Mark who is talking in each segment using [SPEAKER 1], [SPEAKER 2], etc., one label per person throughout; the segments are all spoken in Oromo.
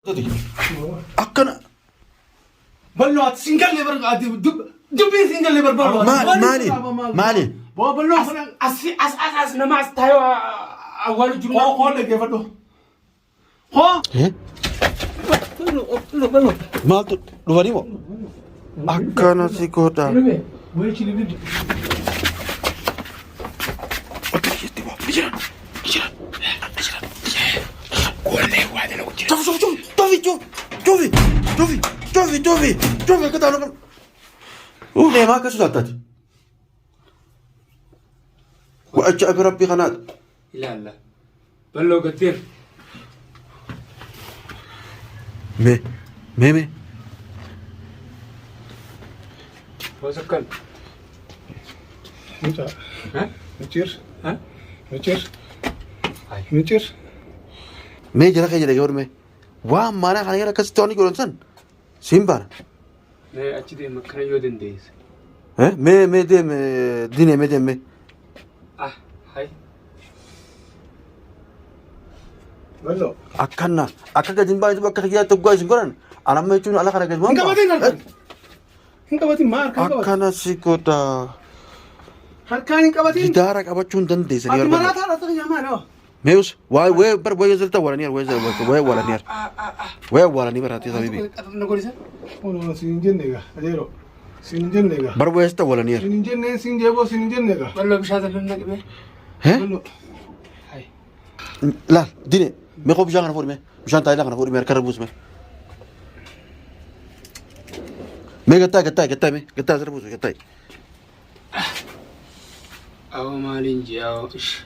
[SPEAKER 1] تدي أكنا
[SPEAKER 2] بلوات سنجل ليبر قاعد دبي سنجل ليبر بلوات
[SPEAKER 1] مالي
[SPEAKER 2] بابا بلوات أس نما استايو أول جملة هو اللي كيفته هو
[SPEAKER 1] ما تلواني مو أكنا سيكوتا
[SPEAKER 2] وين شيء اللي
[SPEAKER 1] شوفي كده أنا ليه ما كسر تاتي وأجاب ربي قناة
[SPEAKER 2] لا بلو كتير
[SPEAKER 1] مي
[SPEAKER 2] وسكن
[SPEAKER 3] انت
[SPEAKER 2] ها
[SPEAKER 3] نتير
[SPEAKER 2] ها
[SPEAKER 3] نتير
[SPEAKER 2] هاي
[SPEAKER 3] نتير
[SPEAKER 1] مي جرا كي جرا يورمي وام مانا خانيرا كستوني كورنسن سيمبار
[SPEAKER 2] ما أشتري مكان يودن ديس
[SPEAKER 1] ها مي دي ديني مي دي مي
[SPEAKER 2] هاي
[SPEAKER 3] بلو
[SPEAKER 1] أكنا أكا جنبا جنبا كخيا تبغى يسكرن أنا ما يجون على خارج جنبا
[SPEAKER 3] انك باتين ما
[SPEAKER 1] أكنا سيكوتا
[SPEAKER 3] هركان انك باتين
[SPEAKER 1] جدارك أبغى دن دي سرير
[SPEAKER 3] مرات هذا تغير مانو
[SPEAKER 1] ميوس واي بر واي زلتا ولا نير واي ولا نير واي ولا نير براتي حبيبي
[SPEAKER 2] نقول إيش
[SPEAKER 3] والله سينجن نيجا أديرو سينجن نيجا
[SPEAKER 1] بر واي زلتا ولا نير
[SPEAKER 3] سينجن سينجيبو سينجن نيجا
[SPEAKER 2] بلو مش هذا اللي نقبل
[SPEAKER 1] ها
[SPEAKER 3] بلو
[SPEAKER 2] هاي
[SPEAKER 1] لا ديني مي خوب جانا فور مشان تايلا خنا فور مي كربوس مي قطاي زربوس قطاي
[SPEAKER 2] أو مالين جاو إيش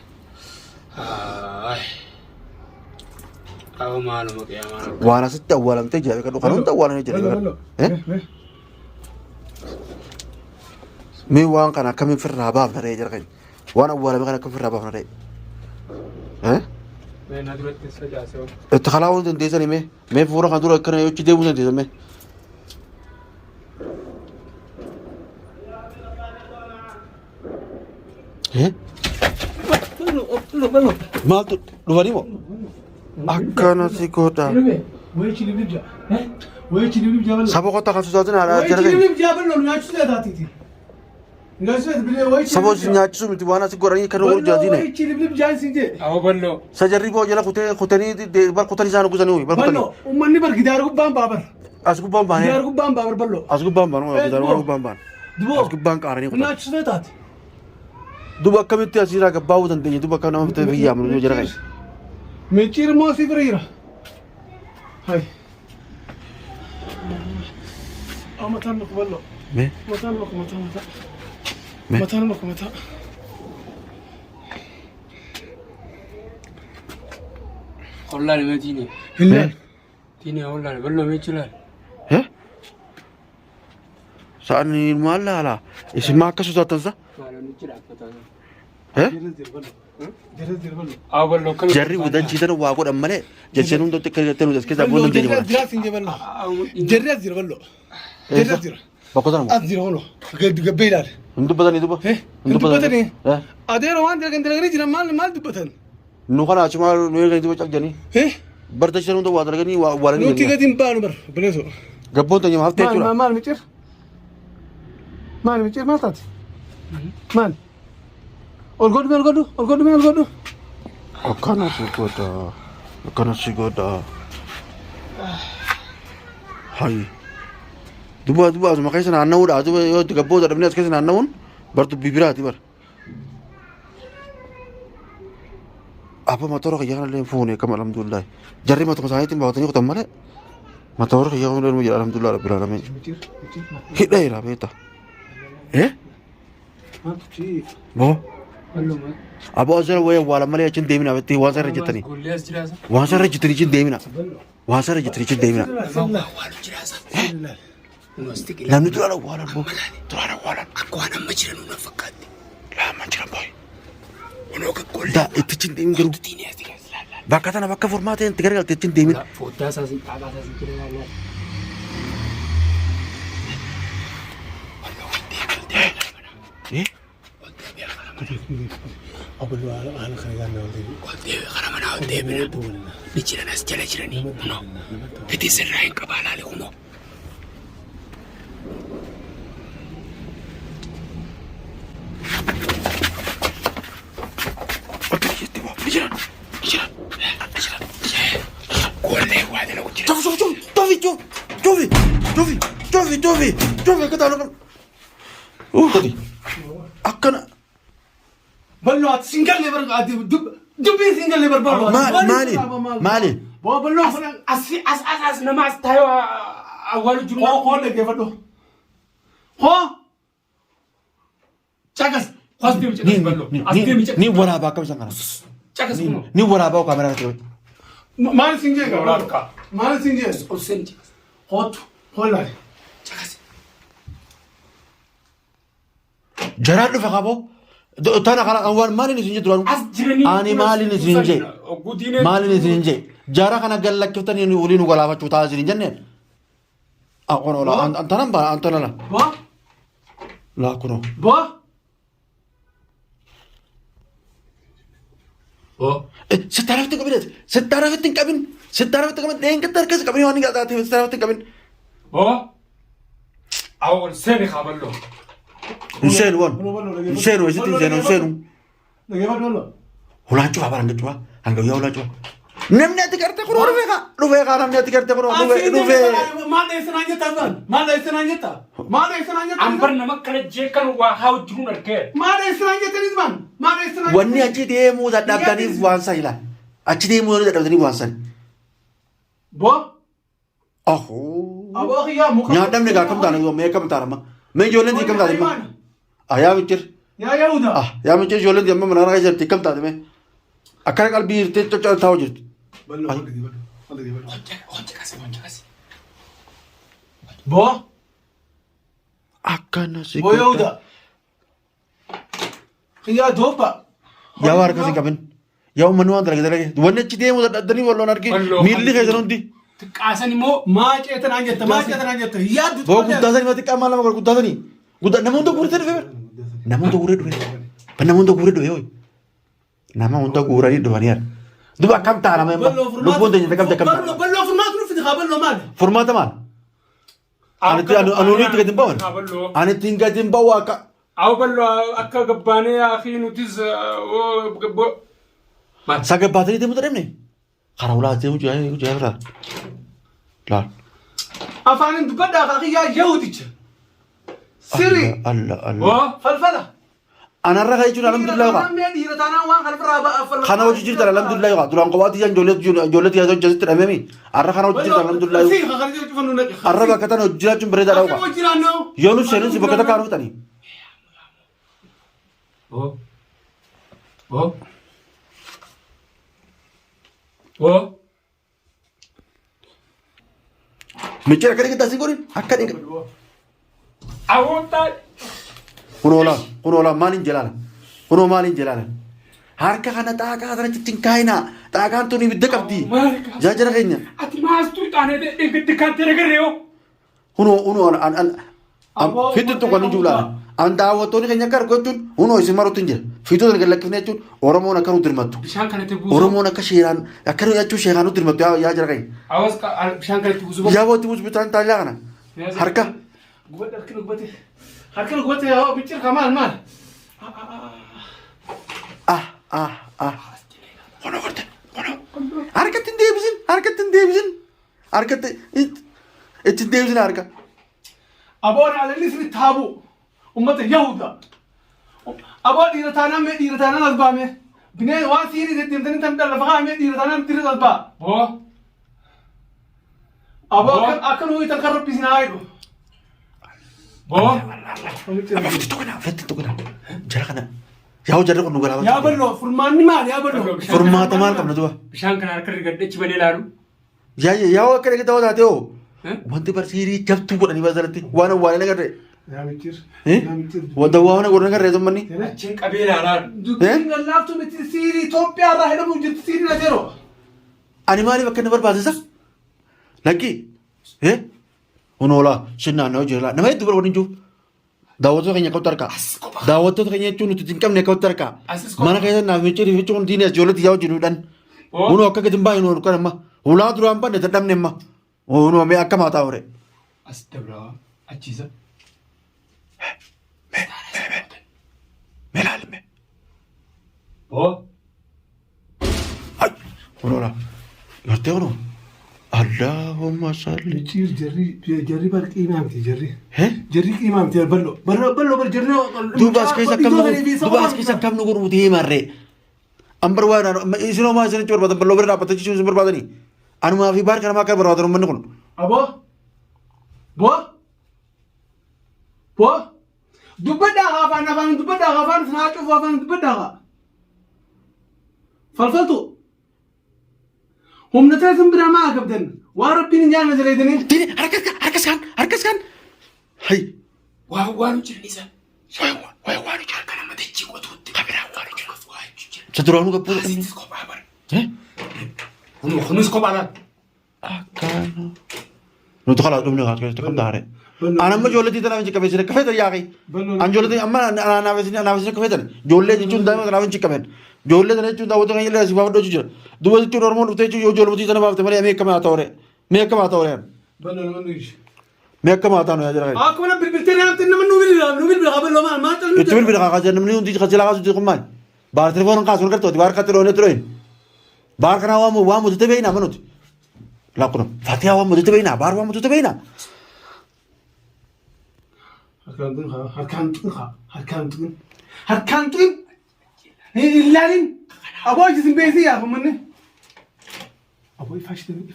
[SPEAKER 2] أو معلومك يا معلومك
[SPEAKER 1] وانا ستة ولا متجي كانوا قانون تا ولا نجي
[SPEAKER 3] بلو
[SPEAKER 1] ها مي وان كان كم في الرباب نري جركن وانا ولا كان كم في الرباب نري ها
[SPEAKER 2] मैं नदुरत किससे जा से हो
[SPEAKER 1] اتخلاون دين ديزني مي فورا كان دور كان يوتشي ديبو دين مي ها
[SPEAKER 2] بلو
[SPEAKER 1] ما لواني مو أكنا سيكوتا
[SPEAKER 3] وين شيء اللي بيجا وين شيء اللي بيجا بلو
[SPEAKER 1] سبوا كتا كان سوزاتنا على
[SPEAKER 3] وين شيء اللي
[SPEAKER 1] جركن
[SPEAKER 3] بيجا بلو نياتش لا تاتي نياتش بلو وين
[SPEAKER 1] سبوا سنياتشو متي وانا سيكوراني كانوا جادينه
[SPEAKER 3] وين شيء اللي بيجا سينجي
[SPEAKER 2] أو بلو
[SPEAKER 1] سجري بو جلا كوتني بر كوتني زانو كوزانوي بر كوتني
[SPEAKER 3] بلو ومني بر كدار قبام بابر
[SPEAKER 1] اسكو بام بان
[SPEAKER 3] كدار قبام بابر بلو
[SPEAKER 1] اسكو بام بان كدار بام بان
[SPEAKER 3] دبو
[SPEAKER 1] اسكو بان كارني كوتا
[SPEAKER 3] نياتش لا تاتي
[SPEAKER 1] دوبا كمتي اسيرا كباو دندي دوبا كانوا متي فيا من جركن
[SPEAKER 3] ميتير مو سيفريرا هاي متان لك بلو
[SPEAKER 1] مي
[SPEAKER 3] متان لك متان
[SPEAKER 1] مي
[SPEAKER 3] متان لك متان
[SPEAKER 2] والله ما تيني
[SPEAKER 3] هلال
[SPEAKER 2] تيني والله بلو ما يجلال
[SPEAKER 1] ها سأني ما لا لا اسمع كسو تنسى
[SPEAKER 2] ما له نجلال بتاعه
[SPEAKER 1] ها
[SPEAKER 3] جرز دير بلو
[SPEAKER 2] أو بلو كم
[SPEAKER 1] جري ودان جيتنا واقول أمله جسنون تو تكلم دس كذا بقول نجري
[SPEAKER 3] جرز دير سينجي بلو جرز دير بلو جرز دير
[SPEAKER 1] بقول أنا
[SPEAKER 3] أدير بلو قبيلار
[SPEAKER 1] ندو بدن ندو
[SPEAKER 3] إيه
[SPEAKER 1] ندو
[SPEAKER 3] ندو بدن إيه
[SPEAKER 1] ها
[SPEAKER 3] أدير وان دير كندر غري جنا مال دو بدن
[SPEAKER 1] نوخنا أشمال نوير كذي بتشك جاني
[SPEAKER 3] إيه
[SPEAKER 1] برتا شنو تو وادر كني ولا
[SPEAKER 3] نو تيجا
[SPEAKER 1] ني
[SPEAKER 3] دين بانو بر بلسو
[SPEAKER 1] قبون تاني ما هفتة شو
[SPEAKER 3] مال ميتير مال تاتي مال الغدو
[SPEAKER 1] أكنا سيكوتا هاي دوبا ما كيسنا عناون أدوبا يو تقبض ربنا كيسنا عناون برضو بيبراتي بر apa motor kaya kan phone kam alhamdulillah jari motor saya tin bawatnya ko tamale motor kaya kan mo alhamdulillah rabbil alamin hidai ra beta
[SPEAKER 3] ما تجي
[SPEAKER 1] bo
[SPEAKER 2] بلو ما
[SPEAKER 1] abo azar way wala male chin demina beti wasa rajitani
[SPEAKER 2] قول لي أسجلاسة
[SPEAKER 1] wasa rajitani chin demina wasa rajitani chin demina
[SPEAKER 2] ما والو جلاسة ونستقل
[SPEAKER 1] la nu tura wala bo tura wala
[SPEAKER 2] أكو أنا مجرم ونفكت
[SPEAKER 1] la manchira boy
[SPEAKER 2] ونوك قول
[SPEAKER 1] da itu chin demin garu
[SPEAKER 2] تيني أسجلاس لا
[SPEAKER 1] bakka tana bakka formaate tigar gal chin demin
[SPEAKER 2] لا فوتا ساسي تعبا ساسي كده لا
[SPEAKER 1] eh
[SPEAKER 3] Abullo haala kana yaadna wanti.
[SPEAKER 2] Wanti kana mana wanti bira. Ni jiran as jala jiranii. Kunoo. Fiti sirraa hin qabaalaale kunoo.
[SPEAKER 1] Akka jetti waa ni jiran. Ni jiran. Ni jiran.
[SPEAKER 2] Goollee waa dala ku jira.
[SPEAKER 1] Jofi akka taanu kan. Kati. Akkana.
[SPEAKER 3] Ballo ati singal lebar ati dubbi singal lebar ballo.
[SPEAKER 1] Maali?
[SPEAKER 3] Bo ballo kana
[SPEAKER 2] As nama as tayo awwalu jiru.
[SPEAKER 3] ko dhaggeeffadhu. Ko cakas.
[SPEAKER 2] As deemi ballo. As deemi cak.
[SPEAKER 1] Ni waraabaa akkam isaan kana.
[SPEAKER 2] Cakas kunoo.
[SPEAKER 1] Ni waraabaa kaameraa irratti.
[SPEAKER 3] Maal sinjee
[SPEAKER 2] Waraabka.
[SPEAKER 3] gabra. Maal sinjee.
[SPEAKER 2] Olsen cakas.
[SPEAKER 3] Hootu. Hollaale.
[SPEAKER 2] Cakas.
[SPEAKER 1] Jaraan dhufe qaboo. Tana kana waan maaliin isin jettu
[SPEAKER 2] As jiranii.
[SPEAKER 1] ani maaliin isin jee maaliin isin jee jara kana gallakkiftan waliin galaafachuu ta'a isin jenneen akon ola antanan ba antana
[SPEAKER 3] Bo.
[SPEAKER 1] la kuno
[SPEAKER 3] Bo.
[SPEAKER 2] Oh.
[SPEAKER 1] sitaraftin qabin deenga tarkas qabin waan gaataate sitaraftin qabin
[SPEAKER 2] Oh. Awal seni kaballo.
[SPEAKER 1] inseenu isitti inseenu
[SPEAKER 3] Dhaggeeffadhu ballo.
[SPEAKER 1] hulaan cufa bara cufa hanga yaa hulaan cufa namni ati garte kun dhufee kaa namni ati garte kun dhufee
[SPEAKER 3] Maal dheessanaa jettaa san? Maal dheessanaa jettaa? Maal dheessanaa jettaa?
[SPEAKER 2] Ambar nama kana jeekan waa haa jiruun argee.
[SPEAKER 3] Maal dheessanaa jettaniis man? Maal dheessanaa
[SPEAKER 1] wanni achi deemuu dadhabdaniif waan san ilaal achi deemuu dadhabdaniif waan san
[SPEAKER 3] Bo.
[SPEAKER 1] ahoo
[SPEAKER 3] Aboo kiyyaa muka.
[SPEAKER 1] nyaadhamne gaa kam taana yoo mee kam taana ma mee ijoolleen tii kam taate ma yaa michir
[SPEAKER 3] Yaa Yahuda.
[SPEAKER 1] yaa michir ijoolleen tii amma mana kana jirti kam taate mee akkana qalbii hirtee coccaa taa'u jirti
[SPEAKER 3] Ballo.
[SPEAKER 1] Ay.
[SPEAKER 2] Honja kasi.
[SPEAKER 3] Bo.
[SPEAKER 1] akkana si
[SPEAKER 3] Bo Yahuda. Kiyyaa doobba.
[SPEAKER 1] yaa waa harkas hin qabin yaa uummanni waan dalage wanni achi deemuu dadhabdanii walloon argi miilli keessan hundi
[SPEAKER 2] Xiqqaasan immoo
[SPEAKER 3] Maa ceetanaa jetta? Maa ceetanaa jetta? Yaa dutu.
[SPEAKER 1] boo guddaa sanii mati qaamaa lama guddaa sanii guddaa nama hunda guuree dhufe nama hunda guuree dhufe nama hunda guuree dhufe nama hunda guuranii dhufanii yaa duba akkam taana mee lubbuun teenya akkam taana
[SPEAKER 3] Ballo furmaatu nufi haa ballo maali?
[SPEAKER 1] furmaata maal anuuni itti gadi hin bawan ani itti hin gadi hin bawu akka
[SPEAKER 2] aw ballo akka gabbaanee akhi nutis
[SPEAKER 1] saga baatanii deemuu dadhabne karaa ulaa deemuu jaa laal
[SPEAKER 3] Afaanin dubbadhaa kaa kiyyaa Yahudicha. Siri.
[SPEAKER 1] Allah
[SPEAKER 2] Oh.
[SPEAKER 3] Falfala.
[SPEAKER 1] anarra kan jechuun alhamdulillah yoqa
[SPEAKER 3] Namni dhiira taanaan waan kana biraa ba'a.
[SPEAKER 1] kana hojii jirta alhamdulillah yoqa duraan qobaatti jan ijoollee tiyyaa hojjasitti dhamemi arra kana hojii jirta alhamdulillah
[SPEAKER 3] Si haa kana jechuun fannu naqe.
[SPEAKER 1] arra bakka tana hojii jiraachuun bareedaa yoqa
[SPEAKER 3] Akka jiraannoo.
[SPEAKER 1] yoonu seenuun si bakka takkaa dhuftanii
[SPEAKER 2] Oh. Oh. Oh.
[SPEAKER 1] michira akka dhiqataa si godhin akka dhiqa
[SPEAKER 2] Awota.
[SPEAKER 1] kunoola maaliin jalaala kunoo maaliin jalaala harka kana xaaqaa kana cicciin kaayinaa xaaqaan tuni ibidda qabdi jaajara keenya
[SPEAKER 2] Ati maastu taanee dhigdi kan tere garreeyo.
[SPEAKER 1] kunoo fidittu kan juulaa an daawwattoonni keenya akka argu jechuun kunoo isin maruutti hin jira fiitota gallakkifne jechuun oromoon akka nutti hirmattu
[SPEAKER 2] Bishaan kanatti buusu.
[SPEAKER 1] oromoon akka sheeraan akka jechuun sheeraan nutti hirmattu yaa jara keenya
[SPEAKER 2] Awas bishaan kanatti buusu.
[SPEAKER 1] yaa bootti buusu bitaan taajaa kana harka
[SPEAKER 3] Gubadde harkina gubate. Harkina gubate yaa bichir kaa maal maal.
[SPEAKER 1] kunoo garte kunoo harkatti hin deebisin harkatti itti hin deebisin harka
[SPEAKER 3] Aboon alalli sirri taabu. Ummata Yahuda. Aboo dhiira taanaan mee dhiira taanaan as baame. Bineen waan siirii deddeemtanii tan lafa kaa'amee dhiira taanaan dhiira as baa.
[SPEAKER 2] Oh.
[SPEAKER 3] Aboo akka nuyi tan kan rabbisin haa jedhu.
[SPEAKER 2] Oh.
[SPEAKER 1] amma fitittu kana jara kana yaa jarri kun nu
[SPEAKER 3] Yaa
[SPEAKER 1] galaafatu
[SPEAKER 3] ballo furmaanni maal yaa ballo.
[SPEAKER 1] furmaata maal qabna duba
[SPEAKER 2] Bishaan kana harka rigadhechi banee ilaalu.
[SPEAKER 1] yaa akka dhiqata waa taate hoo wanti barsiirii jabtuu godhanii basarratti waan awwaalee nagarree
[SPEAKER 3] Yaa bichir.
[SPEAKER 1] wanta waa wana godhan nagarree sommanni
[SPEAKER 2] Achiin qabee ilaalaa.
[SPEAKER 3] Dubbiin lallaaftu miti siirii Itoophiyaa irraa jedhamu jirti siirii na jero.
[SPEAKER 1] ani maaliif akka inni barbaasisa lakkii hunoola shinnaan na hojii nama hedduu bara waliin jiru daawwattoota keenya ka'utti harkaa daawwattoota keenya jechuun nuti hin qabne ka'utti harkaa mana keessa naaf miiciri jechuun diinas ijoolletti yaa wajjin hudhan unu akka gadi hin baay'inu kan amma ulaa duraan banne dadhabne amma unu mee akka maataa hore
[SPEAKER 2] as dabraa achiisa
[SPEAKER 1] mee laalme
[SPEAKER 2] oo
[SPEAKER 1] ay unola yortee unu Allahumma salli
[SPEAKER 3] jarri bar qiimaamti jarri
[SPEAKER 1] he
[SPEAKER 3] jarri qiimaamti ballo bar jarri
[SPEAKER 1] dubaas keessa akkam nu gurmuti himarree ambar waan isinoo maa isinitti barbaadan balloo bira dhaabbata jechuun isin barbaadanii anumaa fi baar kanamaa akka barbaadan uummanni kun
[SPEAKER 3] abo bo dubbadhaa afaan dubbadhaa afaan sanaa cufu afaan dubbadhaa falfaltu humna taasisan biraa maa qabdan waa rabbiin hin jaanne jaleedanii
[SPEAKER 1] dini harkas kan hay
[SPEAKER 2] waan jiran isa
[SPEAKER 1] waan jira
[SPEAKER 2] kana madachi qotuutti
[SPEAKER 1] kabiraa waan jira saduraanu gabbuu
[SPEAKER 2] asitti kophaa bar
[SPEAKER 1] eh
[SPEAKER 2] kunis kophaadhaan
[SPEAKER 1] akkana nuti khalaa dhumne kaa keessatti qabdaare ana amma ijoolletii tanaaf hin ciqqabeen siree kafeetan yaaqi an ijoolletii amma anaaf isin kafeetan ijoollee jechuun daa'ima tanaaf hin ciqqabeen ijoollee tana jechuun daawwata kan illee asii baafadhoo jira duba jechuun oromoon dhuftee jechuun ijoolletii tana baafte malee mee akka maataa horee mee akka maataa horee mee akka maataa nu yaa jira kai
[SPEAKER 3] akkuma bilbiltee naamte nama nu bilbila qaballoo maal callu
[SPEAKER 1] itti bilbila kaa kaasa namni hundi kasilaa kaasutti kummaan baar telefoon kaasuun gartooti baar katte dhoonee turoin baar kanaa waan mutute beeyna manuti lakkuna fatiyaa waan mutute beeyna baar waan mutute beeyna
[SPEAKER 3] harkaan tuqin ilaalin aboo isin beesii yaafamanne aboo ifaashitanii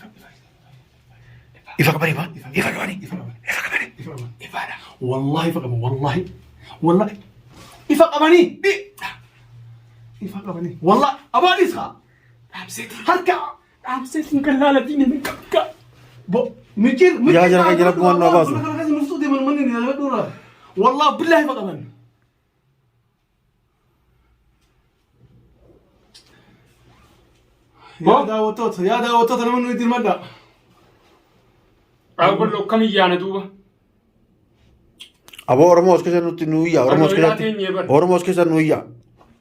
[SPEAKER 1] ifa qabanii maa ifa qabanii
[SPEAKER 3] ifaadha wallahi ifa qaban wallahi ifa qabanii wallahi aboo dhiisqa harka dhaabseetiin kan laalatiin hin qabka bo mijir
[SPEAKER 1] yaa jara kan jara bu'aan naa baasu
[SPEAKER 3] muftuu deeman manni ni dhala dura wallahi billahi ifa qaban yaa daawwattoota nama nuyi dirmadha
[SPEAKER 2] Awwallo kam iyyaana duuba.
[SPEAKER 1] Aboo Oromoo as keessa nutti nuyyaa Oromoo as keessa nuyyaa